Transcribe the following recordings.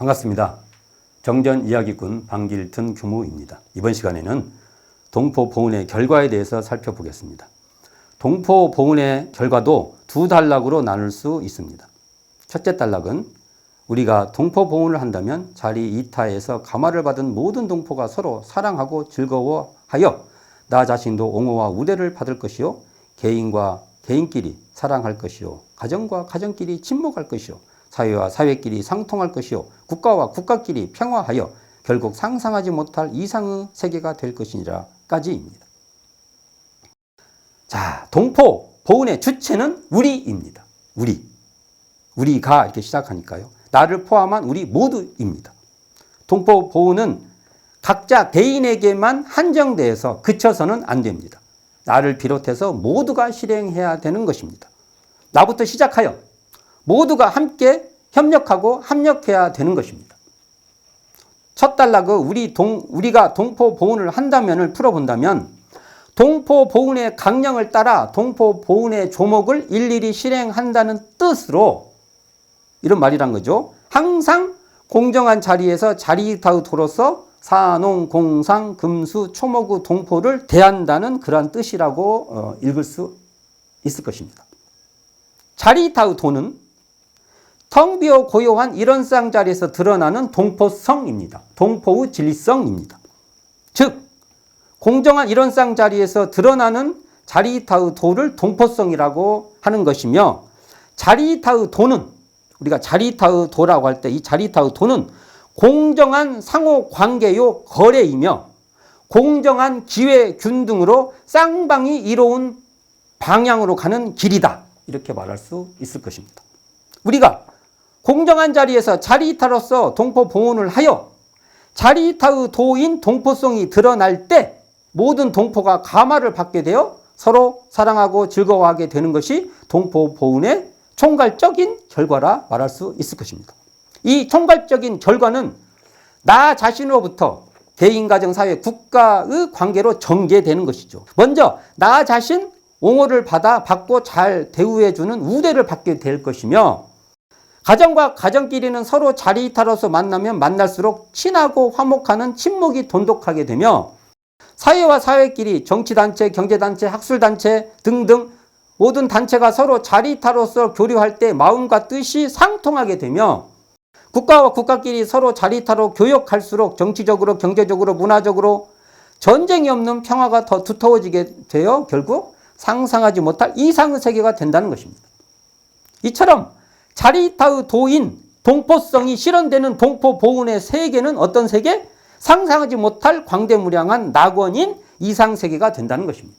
반갑습니다. 정전 이야기꾼 방길튼 교무입니다. 이번 시간에는 동포 보훈의 결과에 대해서 살펴보겠습니다. 동포 보훈의 결과도 두 단락으로 나눌 수 있습니다. 첫째 단락은 우리가 동포 보훈을 한다면 자리 이타에서 감화를 받은 모든 동포가 서로 사랑하고 즐거워하여 나 자신도 옹호와 우대를 받을 것이요, 개인과 개인끼리 사랑할 것이요, 가정과 가정끼리 친목할 것이요, 사회와 사회끼리 상통할 것이요, 국가와 국가끼리 평화하여 결국 상상하지 못할 이상의 세계가 될 것이니라 까지입니다. 자, 동포 보훈의 주체는 우리입니다. 우리가 이렇게 시작하니까요. 나를 포함한 우리 모두입니다. 동포 보훈은 각자 개인에게만 한정돼서 그쳐서는 안 됩니다. 나를 비롯해서 모두가 실행해야 되는 것입니다. 나부터 시작하여 모두가 함께 협력하고 합력해야 되는 것입니다. 첫 단락의 우리가 동포 보훈을 한다면을 풀어본다면 동포 보훈의 강령을 따라 동포 보훈의 조목을 일일이 실행한다는 뜻으로 이런 말이란 거죠. 항상 공정한 자리에서 자리타우토로서 사농, 공상, 금수, 초목의 동포를 대한다는 그러한 뜻이라고 읽을 수 있을 것입니다. 자리타우토는 텅 비어 고요한 일원상 자리에서 드러나는 동포성입니다. 동포의 진리성입니다. 즉 공정한 일원상 자리에서 드러나는 자리타우도를 동포성이라고 하는 것이며, 자리타우도는 우리가 자리타우도라고 할 때 이 자리타우도는 공정한 상호관계요 거래이며 공정한 기회균 등으로 쌍방이 이로운 방향으로 가는 길이다, 이렇게 말할 수 있을 것입니다. 우리가 공정한 자리에서 자리이타로서 동포 보훈을 하여 자리이타의 동포성이 드러날 때 모든 동포가 감화를 받게 되어 서로 사랑하고 즐거워하게 되는 것이 동포 보훈의 총괄적인 결과라 말할 수 있을 것입니다. 이 총괄적인 결과는 나 자신으로부터 개인, 가정, 사회, 국가의 관계로 전개되는 것이죠. 먼저 나 자신 옹호를 받고 잘 대우해주는 우대를 받게 될 것이며, 가정과 가정끼리는 서로 자리이타로서 만나면 만날수록 친하고 화목하는 친목이 돈독하게 되며, 사회와 사회끼리 정치단체, 경제단체, 학술단체 등등 모든 단체가 서로 자리이타로서 교류할 때 마음과 뜻이 상통하게 되며, 국가와 국가끼리 서로 자리이타로 교역할수록 정치적으로, 경제적으로, 문화적으로 전쟁이 없는 평화가 더 두터워지게 되어 결국 상상하지 못할 이상의 세계가 된다는 것입니다. 이처럼 자리이타의 동포성이 실현되는 동포 보훈의 세계는 어떤 세계? 상상하지 못할 광대무량한 낙원인 이상세계가 된다는 것입니다.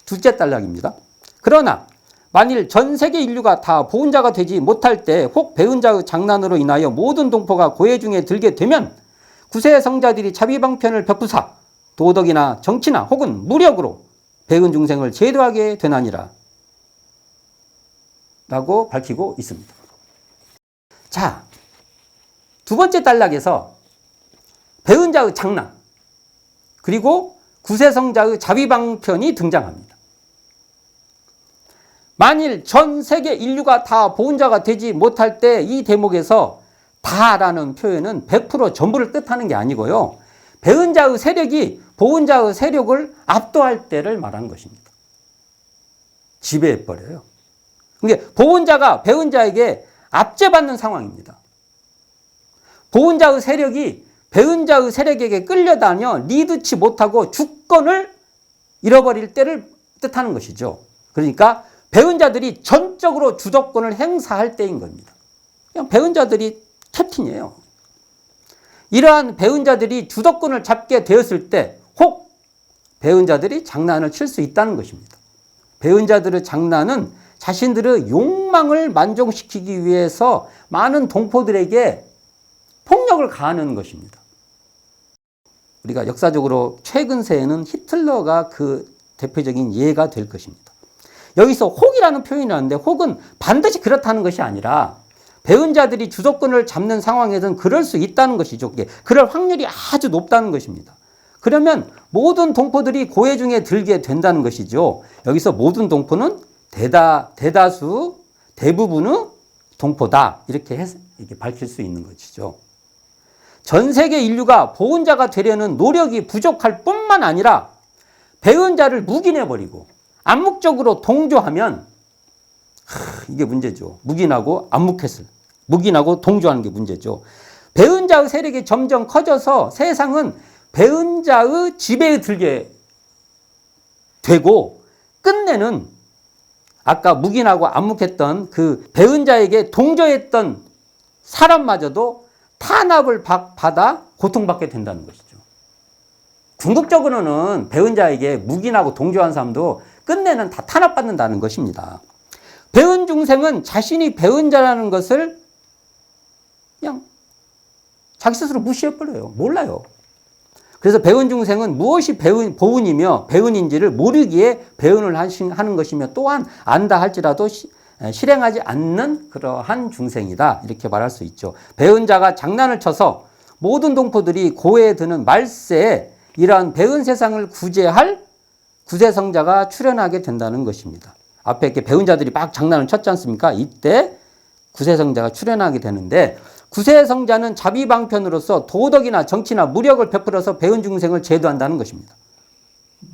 둘째 단락입니다. 그러나 만일 전 세계 인류가 다 보훈자가 되지 못할 때 혹 배은자의 장난으로 인하여 모든 동포가 고해 중에 들게 되면 구세 성자들이 자비방편을 베푸사 도덕이나 정치나 혹은 무력으로 배은 중생을 제도하게 되나니라 라고 밝히고 있습니다. 자, 두 번째 단락에서 배은자의 장난 그리고 구세성자의 자비방편이 등장합니다. 만일 전 세계 인류가 다 보훈자가 되지 못할 때 이 대목에서 다라는 표현은 100% 전부를 뜻하는 게 아니고요, 배은자의 세력이 보훈자의 세력을 압도할 때를 말하는 것입니다. 지배해버려요. 그러니까 보훈자가 배은자에게 압제받는 상황입니다. 보훈자의 세력이 배은자의 세력에게 끌려다녀 리드치 못하고 주권을 잃어버릴 때를 뜻하는 것이죠. 그러니까 배은자들이 전적으로 주도권을 행사할 때인 겁니다. 그냥 배은자들이 캡틴이에요. 이러한 배은자들이 주도권을 잡게 되었을 때 혹 배은자들이 장난을 칠 수 있다는 것입니다. 배은자들의 장난은 자신들의 욕망을 만족시키기 위해서 많은 동포들에게 폭력을 가하는 것입니다. 우리가 역사적으로 최근 세에는 히틀러가 그 대표적인 예가 될 것입니다. 여기서 혹이라는 표현이 나왔는데 혹은 반드시 그렇다는 것이 아니라 배은자들이 주도권을 잡는 상황에서는 그럴 수 있다는 것이죠. 그럴 확률이 아주 높다는 것입니다. 그러면 모든 동포들이 고해 중에 들게 된다는 것이죠. 여기서 모든 동포는 대부분의 동포다, 이렇게 이렇게 밝힐 수 있는 것이죠. 전 세계 인류가 보훈자가 되려는 노력이 부족할 뿐만 아니라 배은자를 묵인해버리고 암묵적으로 동조하면 이게 문제죠. 묵인하고 동조하는 게 문제죠. 배은자의 세력이 점점 커져서 세상은 배은자의 지배에 들게 되고 끝내는 아까 묵인하고 암묵했던 그 배은자에게 동조했던 사람마저도 탄압을 받아 고통받게 된다는 것이죠. 궁극적으로는 배은자에게 묵인하고 동조한 사람도 끝내는 다 탄압받는다는 것입니다. 배은 중생은 자신이 배은자라는 것을 그냥 자기 스스로 무시해버려요. 몰라요. 그래서 배은 중생은 무엇이 보은이며 배은인지를 모르기에 배은을 하는 것이며 또한 안다 할지라도 실행하지 않는 그러한 중생이다. 이렇게 말할 수 있죠. 배은자가 장난을 쳐서 모든 동포들이 고해에 드는 말세에 이러한 배은 세상을 구제할 구세성자가 출현하게 된다는 것입니다. 앞에 이렇게 배은자들이 막 장난을 쳤지 않습니까? 이때 구세성자가 출현하게 되는데 구세성자는 자비방편으로서 도덕이나 정치나 무력을 베풀어서 배은 중생을 제도한다는 것입니다.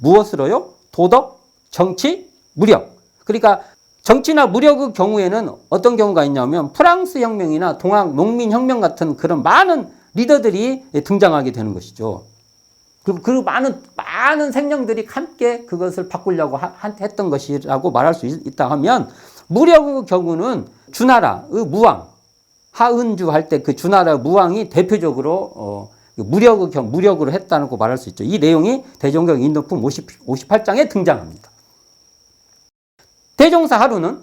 무엇으로요? 도덕, 정치, 무력. 그러니까 정치나 무력의 경우에는 어떤 경우가 있냐면 프랑스 혁명이나 동학 농민혁명 같은 그런 많은 리더들이 등장하게 되는 것이죠. 그리고 그 많은 생명들이 함께 그것을 바꾸려고 했던 것이라고 말할 수 있다 하면 무력의 경우는 주나라의 무왕, 하은주 할 때 그 주나라 무왕이 대표적으로 무력으로 했다고 말할 수 있죠. 이 내용이 대종경 인도품 58장에 등장합니다. 대종사 하루는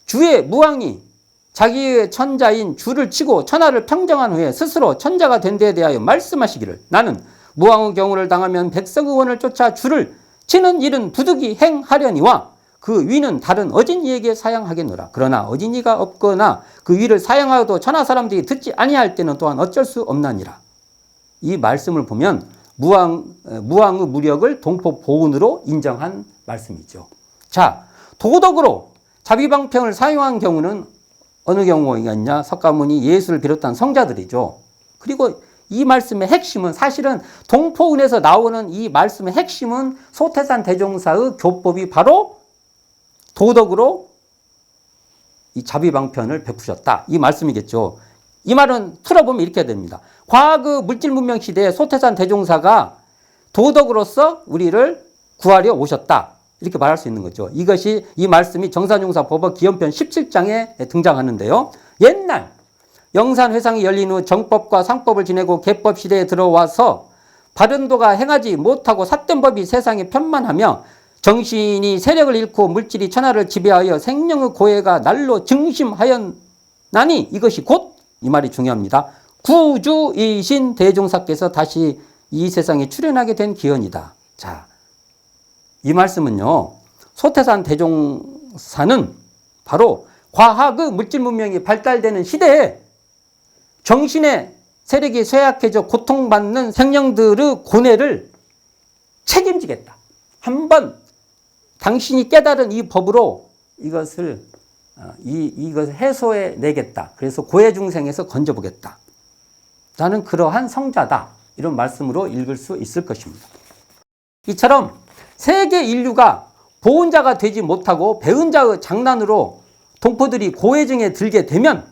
주의 무왕이 자기의 천자인 주를 치고 천하를 평정한 후에 스스로 천자가 된 데에 대하여 말씀하시기를 나는 무왕의 경우를 당하면 백성의 원을 쫓아 주를 치는 일은 부득이 행하려니와 그 위는 다른 어진이에게 사양하겠노라. 그러나 어진이가 없거나 그 위를 사양하여도 천하 사람들이 듣지 아니할 때는 또한 어쩔 수 없나니라. 이 말씀을 보면 무왕의 무력을 동포 보훈으로 인정한 말씀이죠. 자, 도덕으로 자비방편을 사용한 경우는 어느 경우가 석가모니, 예수를 비롯한 성자들이죠. 그리고 이 말씀의 핵심은 사실은 동포운에서 나오는 이 말씀의 핵심은 소태산 대종사의 교법이 바로 도덕으로 이 자비방편을 베푸셨다. 이 말씀이겠죠. 이 말은 풀어보면 이렇게 됩니다. 과거 물질문명 시대에 소태산 대종사가 도덕으로서 우리를 구하려 오셨다. 이렇게 말할 수 있는 거죠. 이것이 이 말씀이 정산용사 법어 기원편 17장에 등장하는데요. 옛날 영산회상이 열린 후 정법과 상법을 지내고 계법 시대에 들어와서 바른도가 행하지 못하고 삿된 법이 세상에 편만하며 정신이 세력을 잃고 물질이 천하를 지배하여 생명의 고해가 날로 증심하였나니 이것이 곧 이 말이 중요합니다. 구주이신 대종사께서 다시 이 세상에 출현하게 된 기원이다. 자, 이 말씀은요. 소태산 대종사는 바로 과학의 물질 문명이 발달되는 시대에 정신의 세력이 쇠약해져 고통받는 생명들의 고뇌를 책임지겠다. 한번 당신이 깨달은 이 법으로 이것을 해소해 내겠다. 그래서 고해 중생에서 건져보겠다. 나는 그러한 성자다. 이런 말씀으로 읽을 수 있을 것입니다. 이처럼 세계 인류가 보훈자가 되지 못하고 배은자의 장난으로 동포들이 고해증에 들게 되면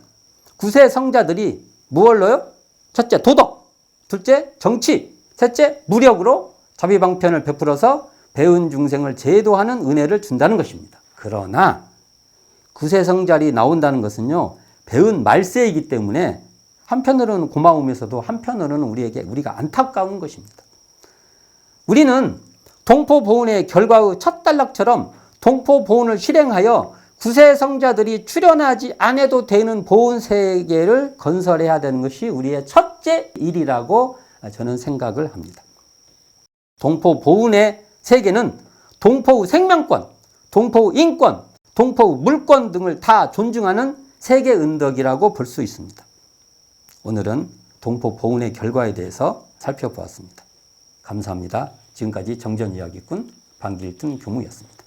구세 성자들이 무엇로요? 첫째, 도덕. 둘째, 정치. 셋째, 무력으로 자비방편을 베풀어서 배은 중생을 제도하는 은혜를 준다는 것입니다. 그러나 구세성자리 나온다는 것은요. 배은 말세이기 때문에 한편으로는 고마우면서도 한편으로는 우리가 안타까운 것입니다. 우리는 동포보훈의 결과의 첫 단락처럼 동포보훈을 실행하여 구세성자들이 출현하지 않아도 되는 보훈세계를 건설해야 되는 것이 우리의 첫째 일이라고 저는 생각을 합니다. 동포보훈의 세계는 동포의 생명권, 동포의 인권, 동포의 물권 등을 다 존중하는 세계 은덕이라고 볼 수 있습니다. 오늘은 동포보훈의 결과에 대해서 살펴보았습니다. 감사합니다. 지금까지 정전이야기꾼 방길등 교무였습니다.